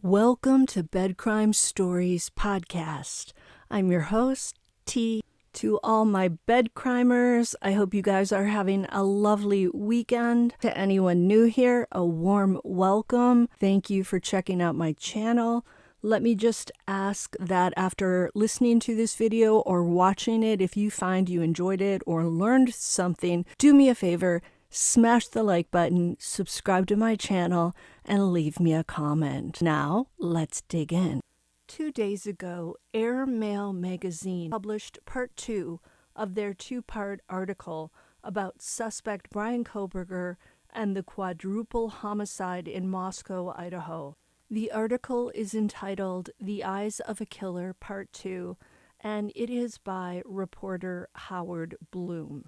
Welcome to Bed Crime Stories podcast. I'm your host, T. To all my bed crimers, I hope you guys are having a lovely weekend. To anyone new here, a warm welcome. Thank you for checking out my channel. Let me just ask that after listening to this video or watching it, if you find you enjoyed it or learned something, do me a favor, smash the like button, subscribe to my channel, and leave me a comment. Now, let's dig in. 2 days ago, Air Mail magazine published part 2 of their 2-part article about suspect Bryan Kohberger and the quadruple homicide in Moscow, Idaho. The article is entitled The Eyes of a Killer, Part 2, and it is by reporter Howard Bloom.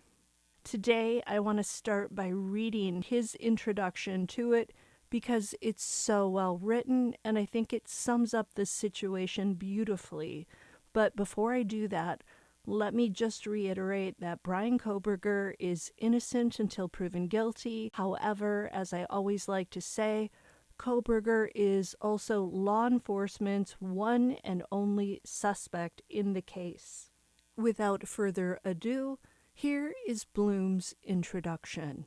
Today, I want to start by reading his introduction to it because it's so well written and I think it sums up the situation beautifully. But before I do that, let me just reiterate that Bryan Kohberger is innocent until proven guilty. However, as I always like to say, Kohberger is also law enforcement's one and only suspect in the case. Without further ado, here is Bloom's introduction.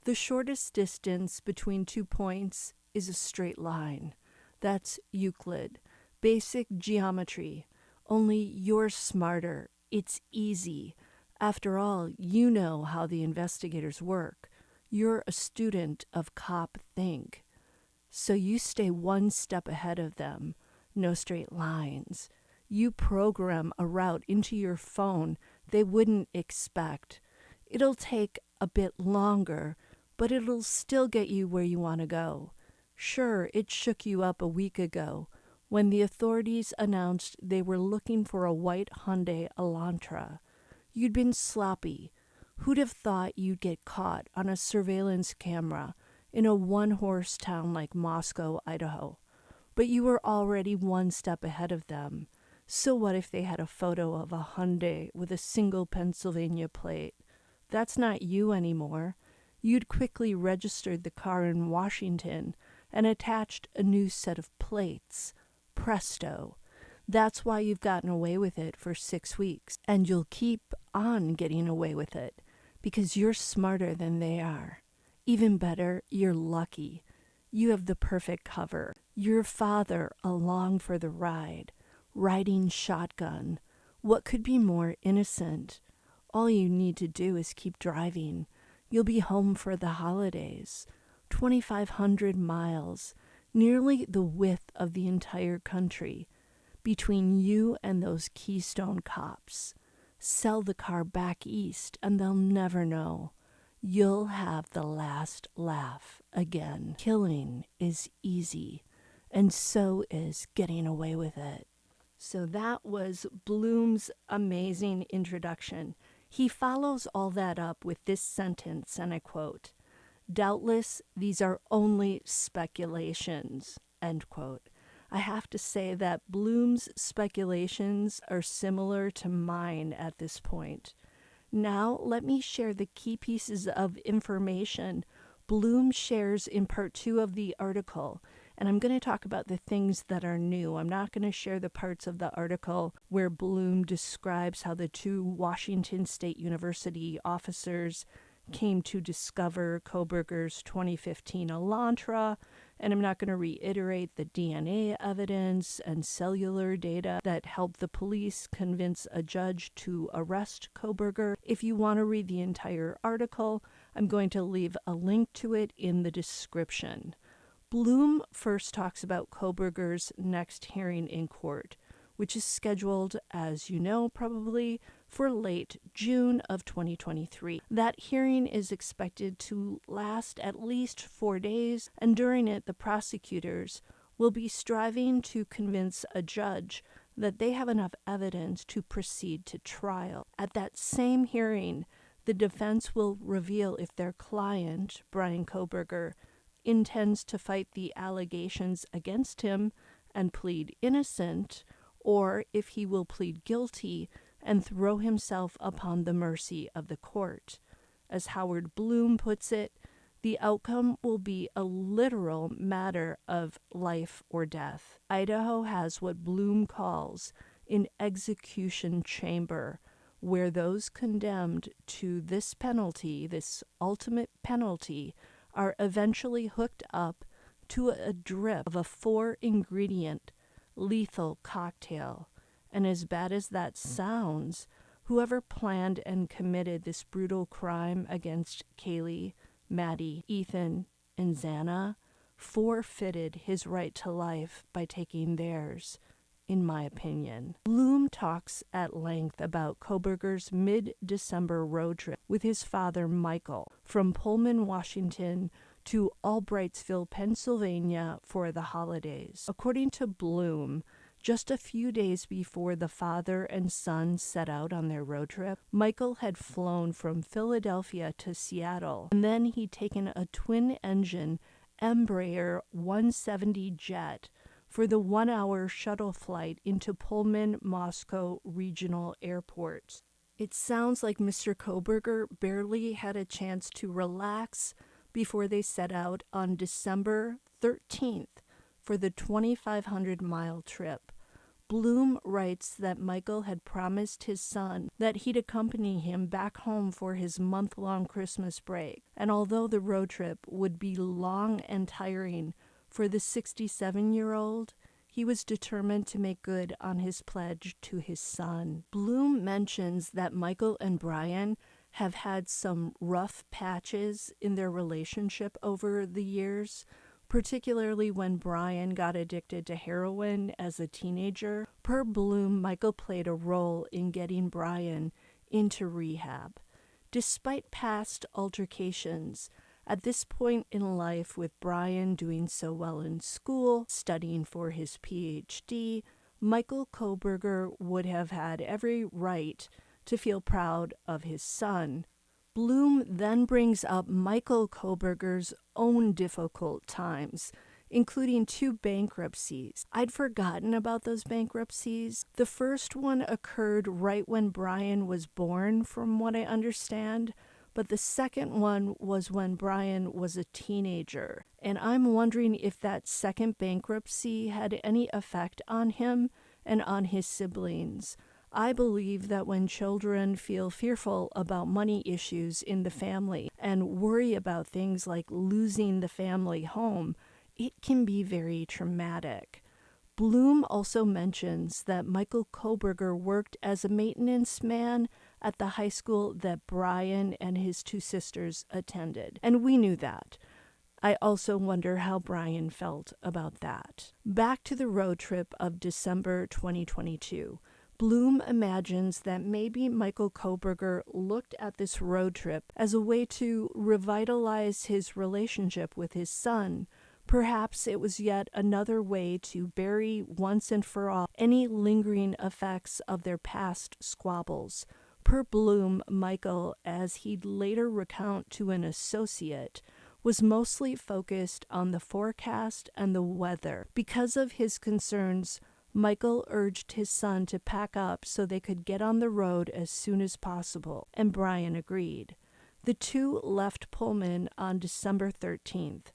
The shortest distance between 2 points is a straight line. That's Euclid. Basic geometry. Only you're smarter. It's easy. After all, you know how the investigators work. You're a student of cop think. So you stay one step ahead of them. No straight lines. You program a route into your phone they wouldn't expect. It'll take a bit longer, but it'll still get you where you want to go. Sure, it shook you up a week ago when the authorities announced they were looking for a white Hyundai Elantra. You'd been sloppy. Who'd have thought you'd get caught on a surveillance camera in a one-horse town like Moscow, Idaho? But you were already one step ahead of them. So what if they had a photo of a Hyundai with a single Pennsylvania plate? That's not you anymore. You'd quickly registered the car in Washington and attached a new set of plates. Presto. That's why you've gotten away with it for 6 weeks, and you'll keep on getting away with it, because you're smarter than they are. Even better, you're lucky. You have the perfect cover. Your father along for the ride. Riding shotgun. What could be more innocent? All you need to do is keep driving. You'll be home for the holidays. 2,500 miles, nearly the width of the entire country, between you and those Keystone cops. Sell the car back east and they'll never know. You'll have the last laugh again. Killing is easy, and so is getting away with it. So that was Bloom's amazing introduction. He follows all that up with this sentence, and I quote, "Doubtless these are only speculations," end quote. I have to say that Bloom's speculations are similar to mine at this point. Now let me share the key pieces of information Bloom shares in part 2 of the article. And I'm going to talk about the things that are new. I'm not going to share the parts of the article where Bloom describes how the 2 Washington State University officers came to discover Kohberger's 2015 Elantra. And I'm not going to reiterate the DNA evidence and cellular data that helped the police convince a judge to arrest Kohberger. If you want to read the entire article, I'm going to leave a link to it in the description. Bloom first talks about Kohberger's next hearing in court, which is scheduled, as you know probably, for late June of 2023. That hearing is expected to last at least 4 days, and during it, the prosecutors will be striving to convince a judge that they have enough evidence to proceed to trial. At that same hearing, the defense will reveal if their client, Bryan Kohberger, intends to fight the allegations against him and plead innocent, or if he will plead guilty and throw himself upon the mercy of the court. As Howard Bloom puts it, The outcome will be a literal matter of life or death. Idaho has what Bloom calls an execution chamber, where those condemned to this penalty, this ultimate penalty, are eventually hooked up to a drip of a 4-ingredient lethal cocktail. And as bad as that sounds, whoever planned and committed this brutal crime against Kaylee, Maddie, Ethan, and Xana forfeited his right to life by taking theirs, in my opinion. Bloom talks at length about Kohberger's mid-December road trip with his father, Michael, from Pullman, Washington to Albrightsville, Pennsylvania for the holidays. According to Bloom, just a few days before the father and son set out on their road trip, Michael had flown from Philadelphia to Seattle, and then he'd taken a twin-engine Embraer 170 jet for the 1-hour shuttle flight into Pullman Moscow Regional Airport. It sounds like Mr. Kohberger barely had a chance to relax before they set out on December 13th for the 2,500-mile trip. Bloom writes that Michael had promised his son that he'd accompany him back home for his month-long Christmas break, and although the road trip would be long and tiring for the 67-year-old, he was determined to make good on his pledge to his son. Bloom mentions that Michael and Bryan have had some rough patches in their relationship over the years, particularly when Bryan got addicted to heroin as a teenager. Per Bloom, Michael played a role in getting Bryan into rehab. Despite past altercations, at this point in life, with Bryan doing so well in school, studying for his PhD, Michael Kohberger would have had every right to feel proud of his son. Bloom then brings up Michael Kohberger's own difficult times, including 2 bankruptcies. I'd forgotten about those bankruptcies. The first one occurred right when Bryan was born, from what I understand, but the second one was when Bryan was a teenager. And I'm wondering if that second bankruptcy had any effect on him and on his siblings. I believe that when children feel fearful about money issues in the family and worry about things like losing the family home, it can be very traumatic. Bloom also mentions that Michael Kohberger worked as a maintenance man at the high school that Bryan and his 2 sisters attended, and we knew that. I also wonder how Bryan felt about that. Back to the road trip of December 2022. Bloom imagines that maybe Michael Kohberger looked at this road trip as a way to revitalize his relationship with his son. Perhaps it was yet another way to bury once and for all any lingering effects of their past squabbles. Per Bloom, Michael, as he'd later recount to an associate, was mostly focused on the forecast and the weather. Because of his concerns, Michael urged his son to pack up so they could get on the road as soon as possible, and Bryan agreed. The 2 left Pullman on December 13th.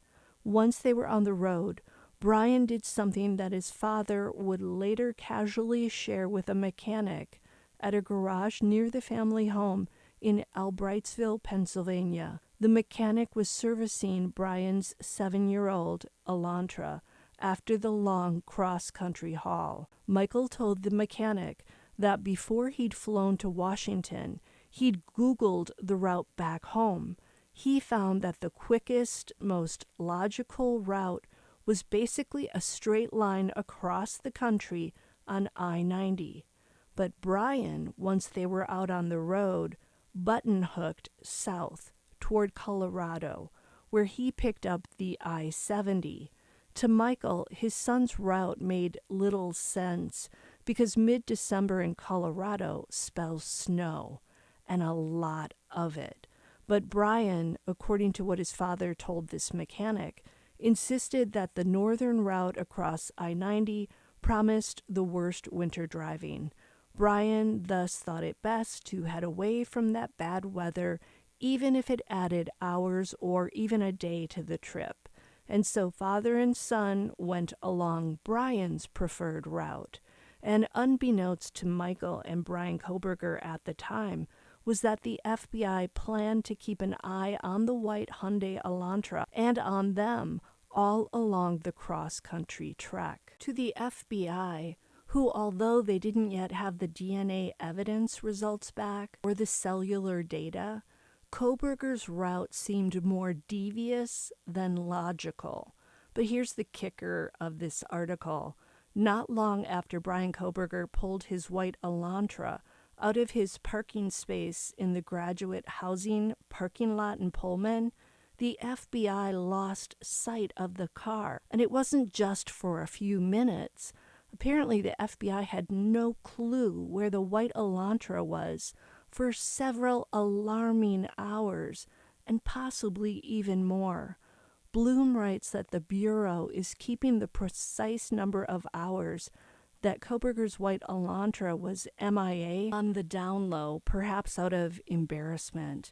Once they were on the road, Bryan did something that his father would later casually share with a mechanic at a garage near the family home in Albrightsville, Pennsylvania. The mechanic was servicing Bryan's 7-year-old Elantra after the long cross-country haul. Michael told the mechanic that before he'd flown to Washington, he'd Googled the route back home. He found that the quickest, most logical route was basically a straight line across the country on I-90. But Bryan, once they were out on the road, button-hooked south toward Colorado, where he picked up the I-70. To Michael, his son's route made little sense because mid-December in Colorado spells snow, and a lot of it. But Bryan, according to what his father told this mechanic, insisted that the northern route across I-90 promised the worst winter driving. Bryan thus thought it best to head away from that bad weather even if it added hours or even a day to the trip. And so father and son went along Bryan's preferred route. And unbeknownst to Michael and Bryan Kohberger at the time was that the FBI planned to keep an eye on the white Hyundai Elantra and on them all along the cross-country trek. To the FBI, who, although they didn't yet have the DNA evidence results back or the cellular data, Kohberger's route seemed more devious than logical. But here's the kicker of this article. Not long after Bryan Kohberger pulled his white Elantra out of his parking space in the graduate housing parking lot in Pullman, the FBI lost sight of the car. And it wasn't just for a few minutes. Apparently, the FBI had no clue where the white Elantra was for several alarming hours, and possibly even more. Bloom writes that the Bureau is keeping the precise number of hours that Kohberger's white Elantra was MIA on the down low, perhaps out of embarrassment.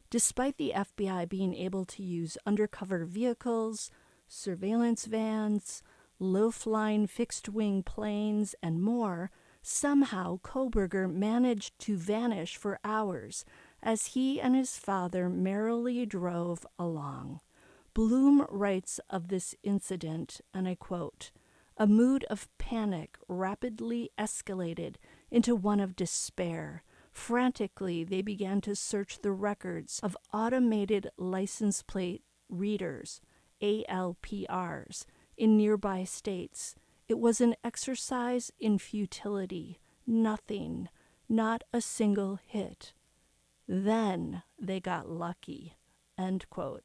Despite the FBI being able to use undercover vehicles, surveillance vans, low-flying fixed-wing planes, and more, somehow Kohberger managed to vanish for hours as he and his father merrily drove along. Bloom writes of this incident, and I quote, "A mood of panic rapidly escalated into one of despair. Frantically, they began to search the records of automated license plate readers, ALPRs, in nearby states. It was an exercise in futility. Nothing, not a single hit. Then they got lucky." End quote.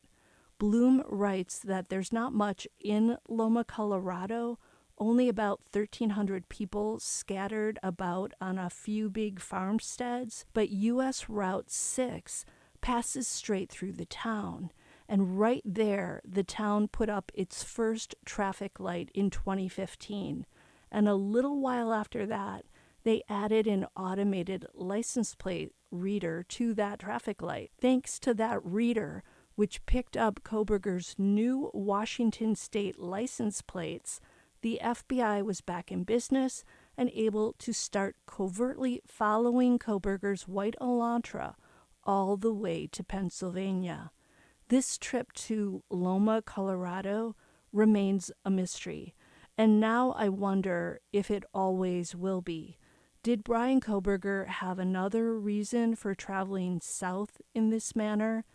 Bloom writes that there's not much in Loma, Colorado, only about 1,300 people scattered about on a few big farmsteads, but U.S. Route 6 passes straight through the town. And right there, the town put up its first traffic light in 2015. And a little while after that, they added an automated license plate reader to that traffic light. Thanks to that reader, which picked up Kohberger's new Washington state license plates, the FBI was back in business and able to start covertly following Kohberger's white Elantra all the way to Pennsylvania. This trip to Loma, Colorado remains a mystery, and now I wonder if it always will be. Did Bryan Kohberger have another reason for traveling south in this manner?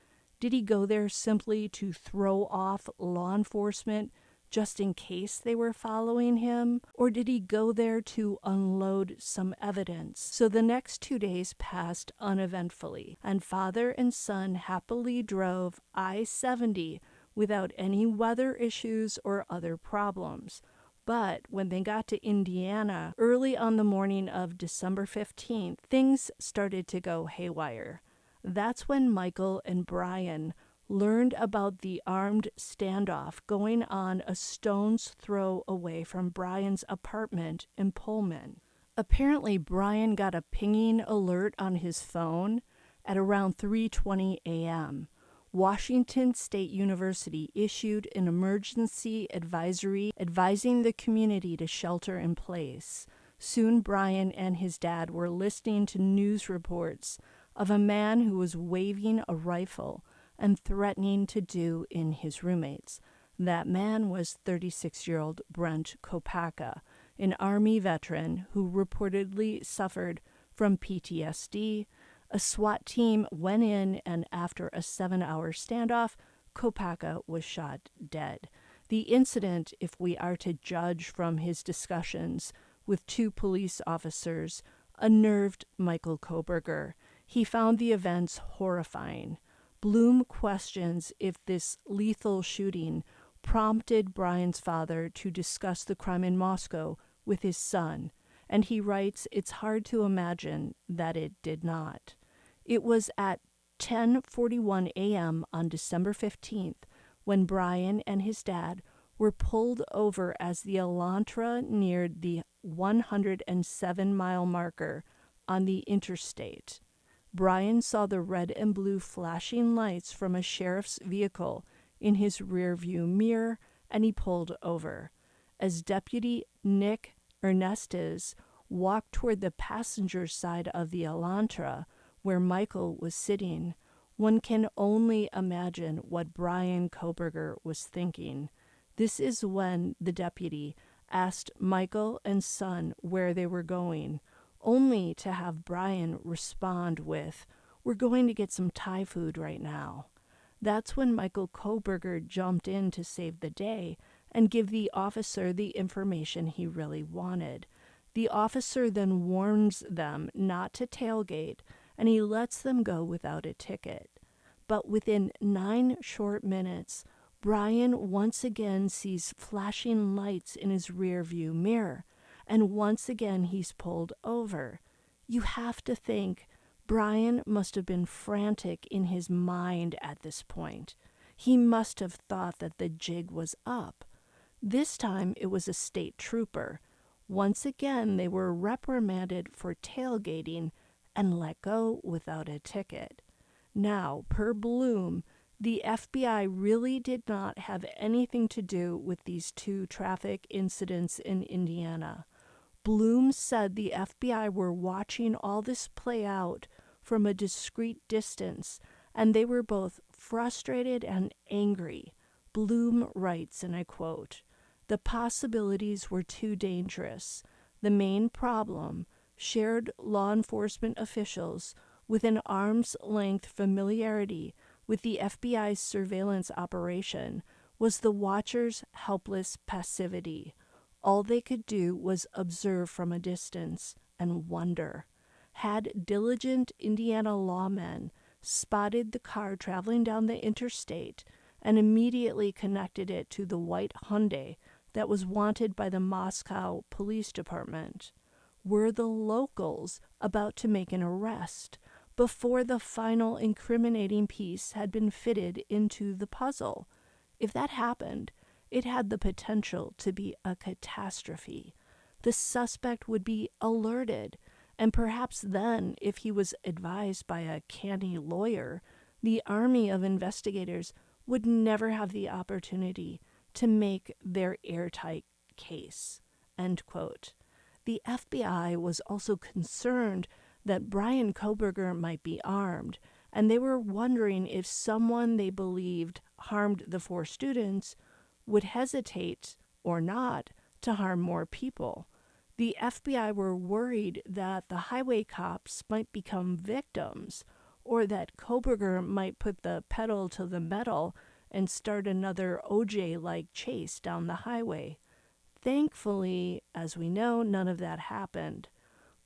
Did he go there simply to throw off law enforcement just in case they were following him? Or did he go there to unload some evidence? So the next 2 days passed uneventfully, and father and son happily drove I-70 without any weather issues or other problems. But when they got to Indiana, early on the morning of December 15th, things started to go haywire. That's when Michael and Bryan learned about the armed standoff going on a stone's throw away from Bryan's apartment in Pullman. Apparently, Bryan got a pinging alert on his phone at around 3:20 a.m. Washington State University issued an emergency advisory advising the community to shelter in place. Soon, Bryan and his dad were listening to news reports of a man who was waving a rifle and threatening to do in his roommates. That man was 36-year-old Bryan Kohberger, an Army veteran who reportedly suffered from PTSD. A SWAT team went in, and after a 7-hour standoff, Kohberger was shot dead. The incident, if we are to judge from his discussions with 2 police officers, unnerved Michael Kohberger. He found the events horrifying. Bloom questions if this lethal shooting prompted Bryan's father to discuss the crime in Moscow with his son, and he writes it's hard to imagine that it did not. It was at 10:41 a.m. on December 15th when Bryan and his dad were pulled over as the Elantra neared the 107-mile marker on the interstate. Bryan saw the red and blue flashing lights from a sheriff's vehicle in his rearview mirror, and he pulled over. As Deputy Nick Ernestes walked toward the passenger side of the Elantra, where Michael was sitting, one can only imagine what Bryan Kohberger was thinking. This is when the deputy asked Michael and son where they were going, only to have Bryan respond with, "We're going to get some Thai food right now." That's when Michael Kohberger jumped in to save the day and give the officer the information he really wanted. The officer then warns them not to tailgate, and he lets them go without a ticket. But within 9 short minutes, Bryan once again sees flashing lights in his rearview mirror, and once again he's pulled over. You have to think Bryan must have been frantic in his mind at this point. He must have thought that the jig was up. This time it was a state trooper. Once again they were reprimanded for tailgating and let go without a ticket. Now, per Bloom, the FBI really did not have anything to do with these 2 traffic incidents in Indiana. Bloom said the FBI were watching all this play out from a discreet distance, and they were both frustrated and angry. Bloom writes, and I quote, "The possibilities were too dangerous. The main problem, shared law enforcement officials with an arm's length familiarity with the FBI's surveillance operation, was the watchers' helpless passivity. All they could do was observe from a distance and wonder. Had diligent Indiana lawmen spotted the car traveling down the interstate and immediately connected it to the white Hyundai that was wanted by the Moscow Police Department? Were the locals about to make an arrest before the final incriminating piece had been fitted into the puzzle? If that happened, it had the potential to be a catastrophe. The suspect would be alerted, and perhaps then, if he was advised by a canny lawyer, the army of investigators would never have the opportunity to make their airtight case." End quote. The FBI was also concerned that Bryan Kohberger might be armed, and they were wondering if someone they believed harmed the 4 students would hesitate or not to harm more people. The FBI were worried that the highway cops might become victims, or that Kohberger might put the pedal to the metal and start another OJ-like chase down the highway. Thankfully, as we know, none of that happened.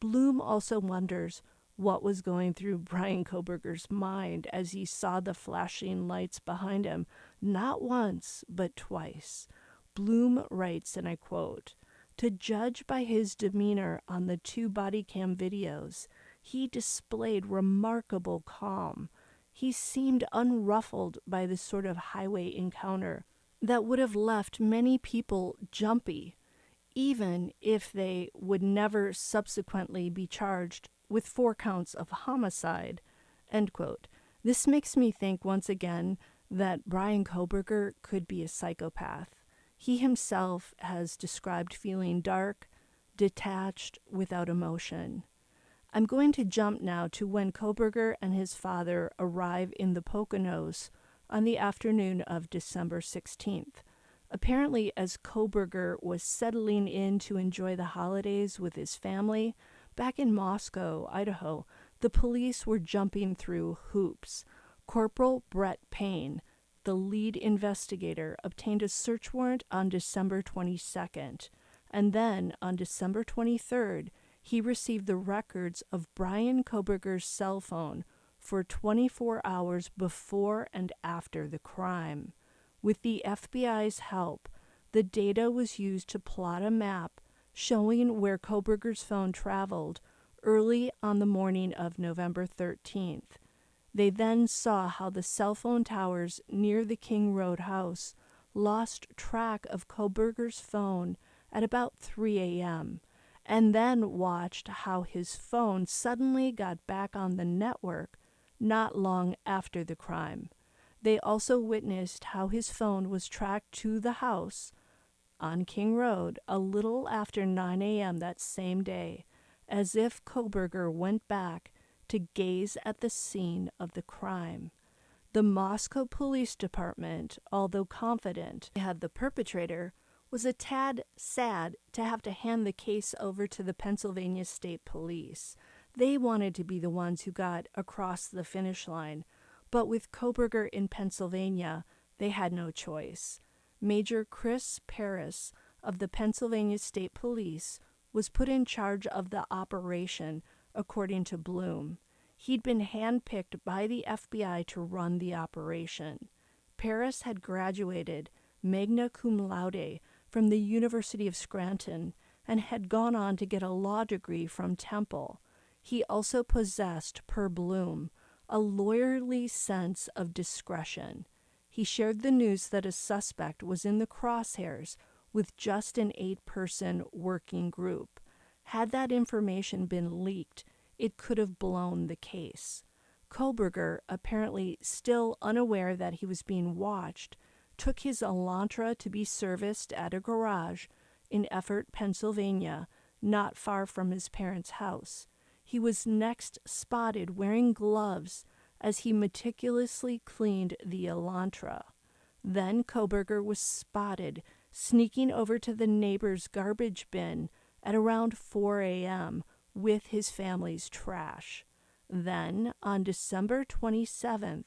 Bloom also wonders what was going through Bryan Kohberger's mind as he saw the flashing lights behind him, not once, but twice. Bloom writes, and I quote, "To judge by his demeanor on the 2 body cam videos, he displayed remarkable calm. He seemed unruffled by this sort of highway encounter that would have left many people jumpy, even if they would never subsequently be charged with 4 counts of homicide." End quote. This makes me think once again that Bryan Kohberger could be a psychopath. He himself has described feeling dark, detached, without emotion. I'm going to jump now to when Kohberger and his father arrive in the Poconos on the afternoon of December 16th. Apparently, as Kohberger was settling in to enjoy the holidays with his family, back in Moscow, Idaho, the police were jumping through hoops. Corporal Brett Payne, the lead investigator, obtained a search warrant on December 22nd, and then on December 23rd, he received the records of Bryan Kohberger's cell phone for 24 hours before and after the crime. With the FBI's help, the data was used to plot a map showing where Kohberger's phone traveled early on the morning of November 13th. They then saw how the cell phone towers near the King Road house lost track of Kohberger's phone at about 3 a.m., and then watched how his phone suddenly got back on the network not long after the crime. They also witnessed how his phone was tracked to the house on King Road a little after 9 a.m. that same day, as if Kohberger went back to gaze at the scene of the crime. The Moscow Police Department, although confident they had the perpetrator, was a tad sad to have to hand the case over to the Pennsylvania State Police. They wanted to be the ones who got across the finish line, but with Kohberger in Pennsylvania, they had no choice. Major Chris Paris of the Pennsylvania State Police was put in charge of the operation, according to Bloom. He'd been handpicked by the FBI to run the operation. Paris had graduated magna cum laude from the University of Scranton and had gone on to get a law degree from Temple. He also possessed, per Bloom, a lawyerly sense of discretion. He shared the news that a suspect was in the crosshairs with just an 8-person working group. Had that information been leaked, it could have blown the case. Kohberger, apparently still unaware that he was being watched, took his Elantra to be serviced at a garage in Effort, Pennsylvania, not far from his parents' house. He was next spotted wearing gloves as he meticulously cleaned the Elantra. Then Kohberger was spotted sneaking over to the neighbor's garbage bin at around 4 a.m. with his family's trash. Then, on December 27th,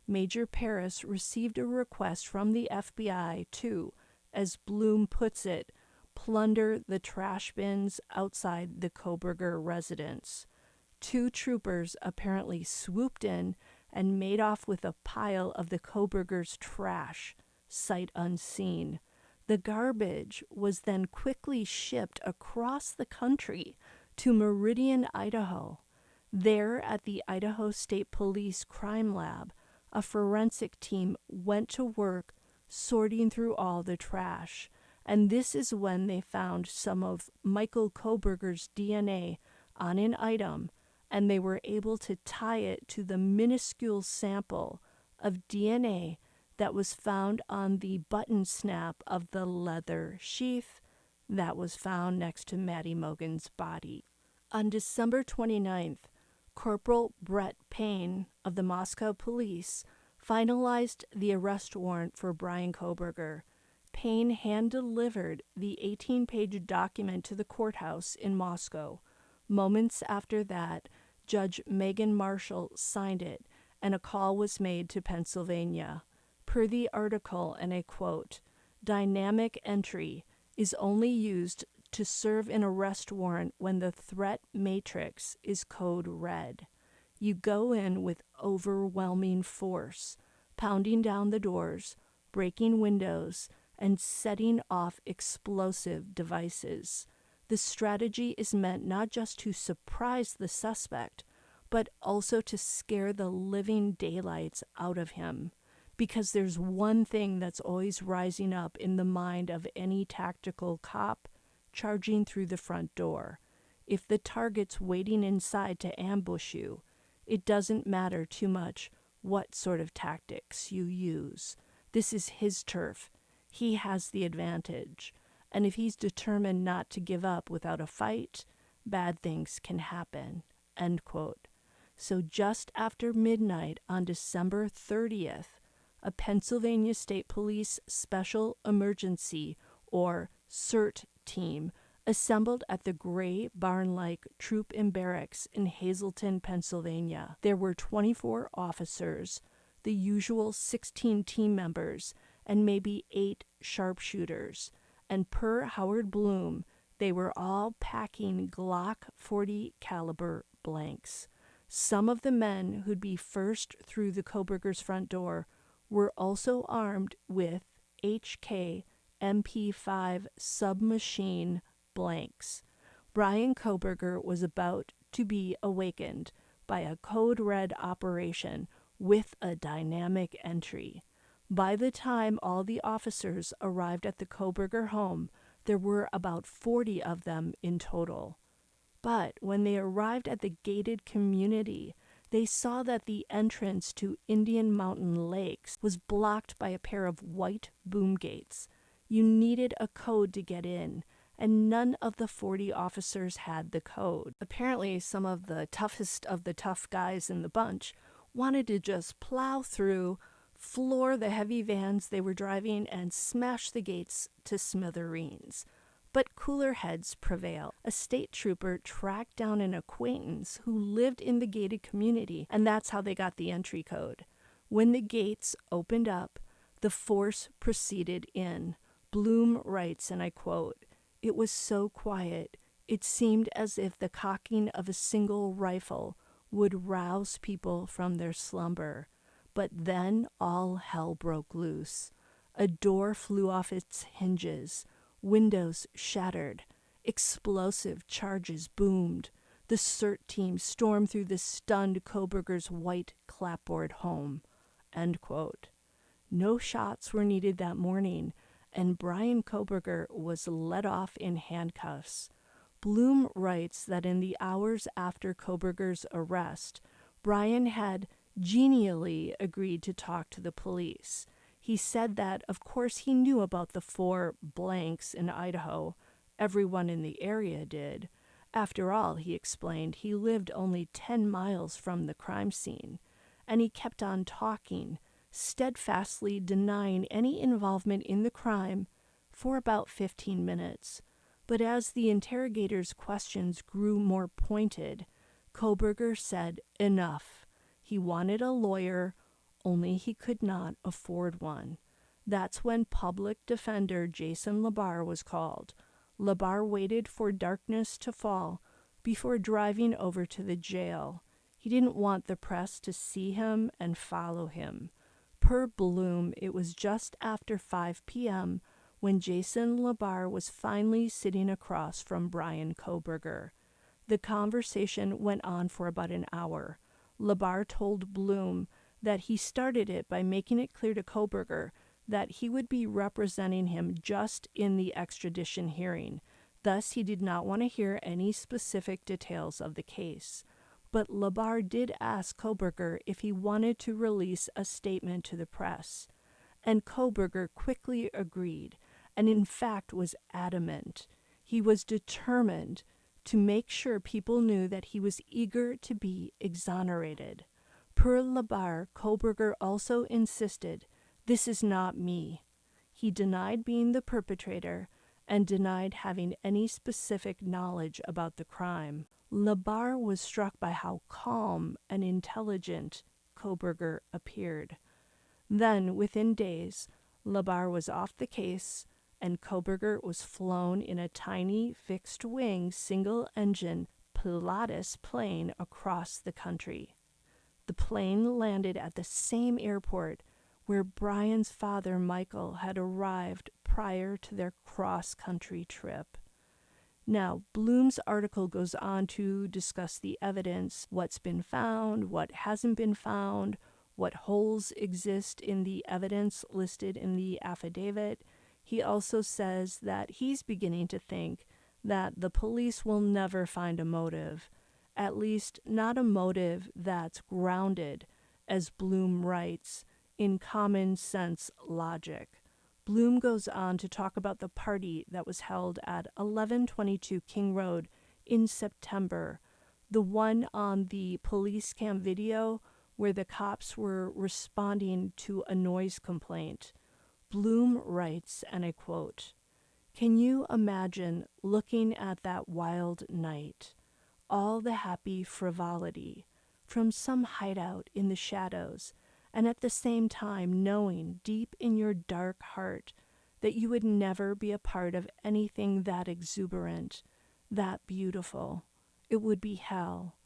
Major Paris received a request from the FBI to, as Bloom puts it, plunder the trash bins outside the Kohberger residence. 2 troopers apparently swooped in and made off with a pile of the Kohberger's trash, sight unseen. The garbage was then quickly shipped across the country to Meridian, Idaho. There, at the Idaho State Police Crime Lab, a forensic team went to work sorting through all the trash, and this is when they found some of Michael Kohberger's DNA on an item, and they were able to tie it to the minuscule sample of DNA that was found on the button snap of the leather sheath that was found next to Maddie Mogen's body. On December 29th, Corporal Brett Payne of the Moscow Police finalized the arrest warrant for Bryan Kohberger. Payne hand-delivered the 18-page document to the courthouse in Moscow. Moments after that, Judge Megan Marshall signed it, and a call was made to Pennsylvania. Per the article, and I quote, "Dynamic entry is only used to serve an arrest warrant when the threat matrix is code red. You go in with overwhelming force, pounding down the doors, breaking windows, and setting off explosive devices. The strategy is meant not just to surprise the suspect, but also to scare the living daylights out of him. Because there's one thing that's always rising up in the mind of any tactical cop charging through the front door. If the target's waiting inside to ambush you, it doesn't matter too much what sort of tactics you use. This is his turf. He has the advantage. And if he's determined not to give up without a fight, bad things can happen." End quote. So just after midnight on December 30th, a Pennsylvania State Police Special Emergency, or CERT team, assembled at the Gray Barn-like Troop and Barracks in Hazleton, Pennsylvania. There were 24 officers, the usual 16 team members, and maybe 8 sharpshooters. And per Howard Bloom, they were all packing Glock 40 caliber blanks. Some of the men who'd be first through the Kohberger's front door were also armed with HK MP5 submachine blanks. Bryan Kohberger was about to be awakened by a code red operation with a dynamic entry. By the time all the officers arrived at the Kohberger home, There were about 40 of them in total. But when they arrived at the gated community, they saw that the entrance to Indian Mountain Lakes was blocked by a pair of white boom gates. You needed a code to get in, and none of the 40 officers had the code. Apparently, some of the toughest of the tough guys in the bunch wanted to just plow through, floor the heavy vans they were driving, and smash the gates to smithereens. But cooler heads prevailed. A state trooper tracked down an acquaintance who lived in the gated community, and that's how they got the entry code. When the gates opened up, the force proceeded in. Bloom writes, and I quote, "It was so quiet, it seemed as if the cocking of a single rifle would rouse people from their slumber. But then all hell broke loose. A door flew off its hinges. Windows shattered. Explosive charges boomed. The CERT team stormed through the stunned Kohberger's white clapboard home." End quote. No shots were needed that morning, and Bryan Kohberger was let off in handcuffs. Bloom writes that in the hours after Kohberger's arrest, Bryan had genially agreed to talk to the police. He said that, of course, he knew about the 4 blanks in Idaho. Everyone in the area did. After all, he explained, he lived only 10 miles from the crime scene. And he kept on talking, steadfastly denying any involvement in the crime for about 15 minutes. But as the interrogator's questions grew more pointed, Kohberger said enough. He wanted a lawyer, only he could not afford one. That's when public defender Jason Labar was called. Labar waited for darkness to fall before driving over to the jail. He didn't want the press to see him and follow him. Per Bloom, it was just after 5 p.m. when Jason Labar was finally sitting across from Bryan Kohberger. The conversation went on for about an hour. Labar told Bloom that he started it by making it clear to Kohberger that he would be representing him just in the extradition hearing. Thus, he did not want to hear any specific details of the case. But Labar did ask Kohberger if he wanted to release a statement to the press, and Kohberger quickly agreed, and in fact was adamant. He was determined to make sure people knew that he was eager to be exonerated. Per Labar, Kohberger also insisted, "This is not me." He denied being the perpetrator and denied having any specific knowledge about the crime. Labar was struck by how calm and intelligent Kohberger appeared. Then, within days, Labar was off the case, and Kohberger was flown in a tiny, fixed-wing, single-engine Pilatus plane across the country. The plane landed at the same airport where Bryan's father, Michael, had arrived prior to their cross-country trip. Now, Bloom's article goes on to discuss the evidence, what's been found, what hasn't been found, what holes exist in the evidence listed in the affidavit. He also says that he's beginning to think that the police will never find a motive, at least not a motive that's grounded, as Bloom writes, in common sense logic. Bloom goes on to talk about the party that was held at 1122 King Road in September, the one on the police cam video where the cops were responding to a noise complaint. Bloom writes, and I quote, "Can you imagine looking at that wild night, all the happy frivolity from some hideout in the shadows, and at the same time knowing deep in your dark heart that you would never be a part of anything that exuberant, that beautiful? It would be hell,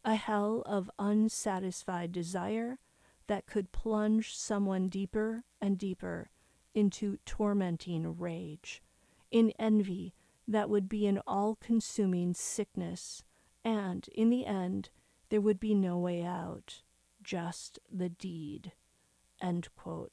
a hell of unsatisfied desire that could plunge someone deeper and deeper into tormenting rage, in envy that would be an all-consuming sickness, and, in the end, there would be no way out, just the deed." End quote.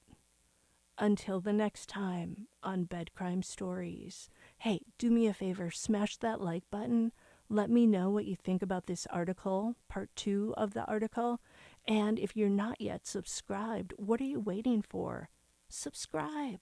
Until the next time on Bed Crime Stories. Hey, do me a favor, smash that like button. Let me know what you think about this article, part 2 of the article. And if you're not yet subscribed, what are you waiting for? Subscribe.